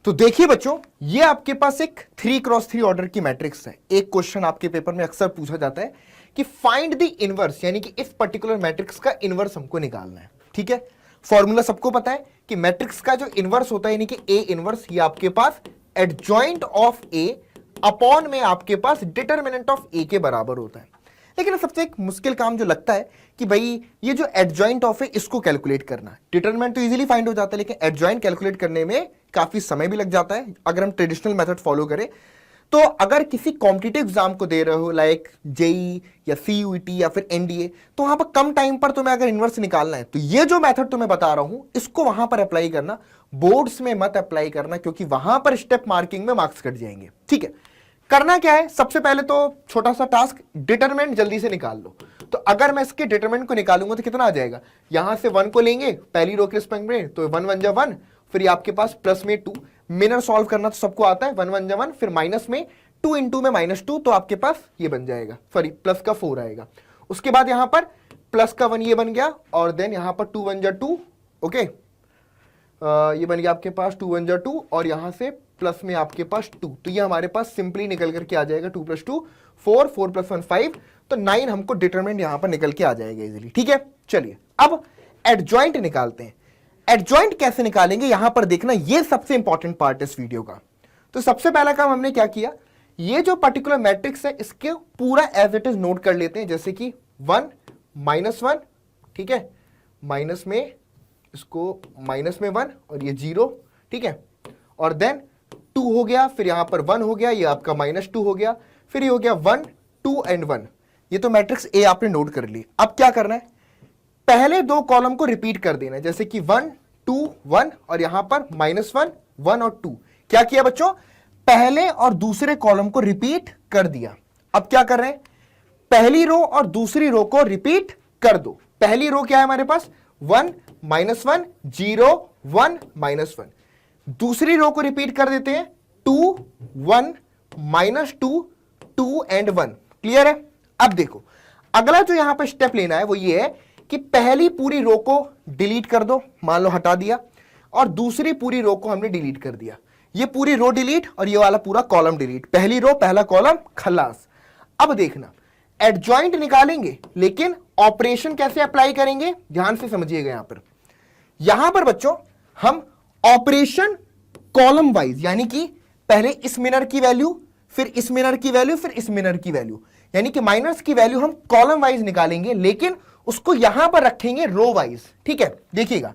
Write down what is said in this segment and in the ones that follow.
तो देखिए बच्चों, ये आपके पास एक 3x3 ऑर्डर की मैट्रिक्स है। एक क्वेश्चन आपके पेपर में अक्सर पूछा जाता है कि फाइंड द इनवर्स, यानी कि इस पर्टिकुलर मैट्रिक्स का इनवर्स हमको निकालना है। ठीक है, फॉर्मूला सबको पता है कि मैट्रिक्स का जो इनवर्स होता है यानी कि ए इनवर्स, ये आपके पास एडजॉइंट ऑफ ए अपॉन में आपके पास डिटरमिनेंट ऑफ ए के बराबर होता है। लेकिन सबसे एक मुश्किल काम जो लगता है कि भाई ये जो एडजॉइंट ऑफ है इसको कैलकुलेट करना। डिटरमिनेंट तो इजीली फाइंड हो जाता है, लेकिन एडजॉइंट कैलकुलेट करने में काफी समय भी लग जाता है अगर हम ट्रेडिशनल मेथड फॉलो करें। तो अगर किसी कॉम्पिटिटिव एग्जाम को दे रहे हो लाइक जेई या सीयूईटी या फिर एनडीए, तो वहां पर कम टाइम पर तुम्हें अगर इनवर्स निकालना है तो ये जो मेथड तुम्हें बता रहा हूं इसको वहां पर अप्लाई करना, बोर्ड्स में मत अप्लाई करना, क्योंकि वहां पर स्टेप मार्किंग में मार्क्स कट जाएंगे। ठीक है, करना क्या है, सबसे पहले तो छोटा सा टास्क, डिटरमिनेंट जल्दी से निकाल लो। तो अगर मैं इसके डिटरमिनेंट को निकालूंगा तो कितना आ जाएगा, यहां से 1 को लेंगे पहली रो के रिस्पेक्ट में, तो 1 1 जा 1, फिर ये आपके पास प्लस में 2, मिनर सॉल्व करना तो सबको आता है, 1 1 जा 1, फिर माइनस में 2 इंटू में -2, तो आपके पास ये बन जाएगा, सॉरी प्लस का 4 आएगा। उसके बाद यहां पर प्लस का 1 ये बन गया, और देन यहां पर 2 1 जा 2, ओके, ये बन गया आपके पास 2 1 जा 2, और यहां से प्लस में आपके पास 2, तो ये हमारे पास सिंपली निकल करके आ जाएगा 2 + 2 4, 4 + 1 5, तो 9 हमको डिटरमिनेंट यहां पर निकल के आ जाएगा इजीली। ठीक है, चलिए अब एडजॉइंट निकालते हैं। एडजॉइंट कैसे निकालेंगे यहां पर देखना, ये सबसे इंपॉर्टेंट पार्ट है इस वीडियो का। तो सबसे पहला काम हमने क्या किया, ये जो पर्टिकुलर मैट्रिक्स है इसके पूरा एज इट इज नोट कर लेते हैं, जैसे कि 1 -1, ठीक है, माइनस में इसको माइनस में 1 और ये 0, ठीक है, और देन 2 हो गया, फिर यहां पर 1 हो गया, ये आपका -2 हो गया, फिर ये हो गया 1 2 एंड 1। ये तो मैट्रिक्स ए आपने नोट कर ली। अब क्या करना है, पहले दो कॉलम को रिपीट कर देना है, जैसे कि 1 2 1, और यहां पर -1 1 और 2। क्या किया बच्चों, पहले और दूसरे कॉलम को रिपीट कर दिया। अब क्या कर रहे हैं, पहली रो और दूसरी रो को रिपीट कर दो। पहली रो क्या है हमारे पास, 1 -1 0 1 -1। दूसरी रो को रिपीट कर देते हैं, 2 1 -2 2 एंड 1। क्लियर है। अब देखो अगला जो यहां पर स्टेप लेना है वो ये है कि पहली पूरी रो को डिलीट कर दो, मान लो हटा दिया, और दूसरी पूरी रो को हमने डिलीट कर दिया। ये पूरी रो डिलीट और ये वाला पूरा कॉलम डिलीट, पहली रो पहला कॉलम खलास। अब देखना एडजॉइंट निकालेंगे, लेकिन ऑपरेशन कैसे अप्लाई करेंगे ध्यान से समझिएगा। यहां पर बच्चों हम ऑपरेशन कॉलम वाइज, यानी कि पहले इस मिनर की वैल्यू, फिर इस मिनर की वैल्यू, फिर इस मिनर की वैल्यू, यानी कि माइनर्स की वैल्यू हम कॉलम वाइज निकालेंगे, लेकिन उसको यहां पर रखेंगे रो वाइज। ठीक है, देखिएगा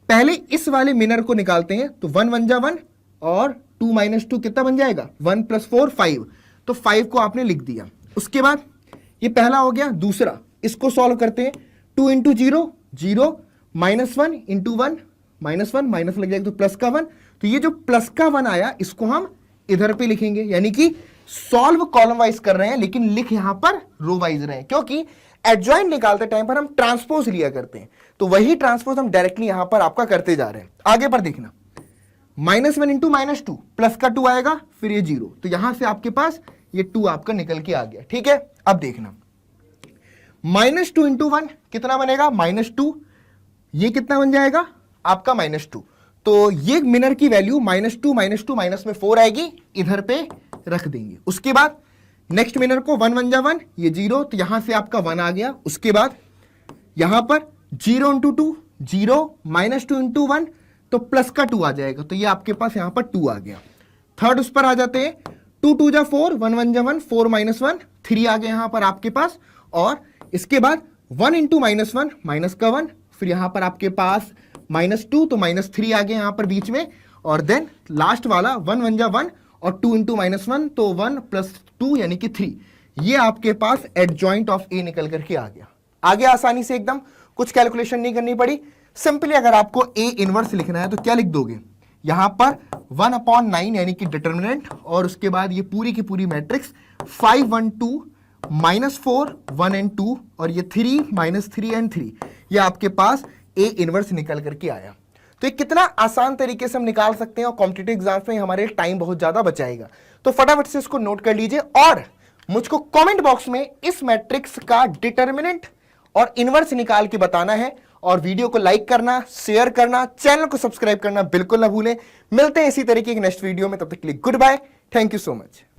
पहले इस वाले मिनर को निकालते हैं, तो 1 1 जा 1 और 2 -2 कितना बन जाएगा, 1 + 4 5, तो 5 को आपने लिख दिया। उसके बाद ये पहला हो गया, दूसरा इसको सॉल्व करते हैं, 2 × 0 0, -1 × 1 -1, माइनस लग जाएगा तो प्लस का 1, तो ये जो प्लस का 1 आया इसको हम इधर पे लिखेंगे, यानी कि सॉल्व कॉलम वाइज कर रहे हैं लेकिन लिख यहां पर रो वाइज रहे हैं, क्योंकि एडजॉइंट निकालते टाइम पर हम ट्रांसपोज लिया करते हैं, तो वही ट्रांसपोज हम डायरेक्टली यहां पर आपका करते जा रहे हैं। आगे पर देखना, -1 × -2, प्लस का 2 आएगा, फिर ये 0, तो यहां से आपके पास ये 2 आपका निकल के आ गया। ठीक है, अब देखना -2 × 1 कितना बनेगा, -2, ये कितना बन जाएगा आपका -2, तो ये मिनर की वैल्यू -2 -2 माइनस में 4 आएगी, इधर पे रख देंगे। उसके बाद नेक्स्ट मिनर को 1 1 जा 1, ये 0, तो यहां से आपका 1 आ गया। उसके बाद यहां पर 0 × 2 0, -2 × 1, तो प्लस का 2 आ जाएगा, तो ये आपके पास यहां पर 2 आ गया। थर्ड उस पर आ जाते हैं, 2 2 जा 4, 1 1 जा 1, 4 -1 3 आ गया यहां पर आपके पास, और इसके बाद 1 × -1 माइनस का 1, फिर यहां पर आपके पास -2, तो -3 आ गया यहां पर बीच में, और देन लास्ट वाला 1 1 जा 1 और 2 × -1, तो 1 + 2 यानी कि 3। ये आपके पास एडजॉइंट ऑफ ए निकल करके आ गया। आगे आसानी से एकदम, कुछ कैलकुलेशन नहीं करनी पड़ी, सिंपली अगर आपको ए इनवर्स लिखना है तो क्या लिख दोगे, यहां पर 1/9 यानी कि डिटरमिनेंट, और उसके बाद ये पूरी की पूरी मैट्रिक्स 5 1 2 -4 1 एंड 2, और ये 3 -3 एंड 3, ये आपके पास ए इनवर्स निकल करके आया। तो ये कितना आसान तरीके से हम निकाल सकते हैं, और कॉम्पिटिटिव एग्जाम्स में हमारे टाइम बहुत ज्यादा बचाएगा। तो फटाफट से इसको नोट कर लीजिए, और मुझको कमेंट बॉक्स में इस मैट्रिक्स का डिटरमिनेंट और इनवर्स निकाल के बताना है, और वीडियो को लाइक करना, शेयर करना, चैनल को सब्सक्राइब करना बिल्कुल ना भूलें। मिलते हैं इसी तरीके की नेक्स्ट वीडियो में, तब तक के लिए goodbye, thank you so much.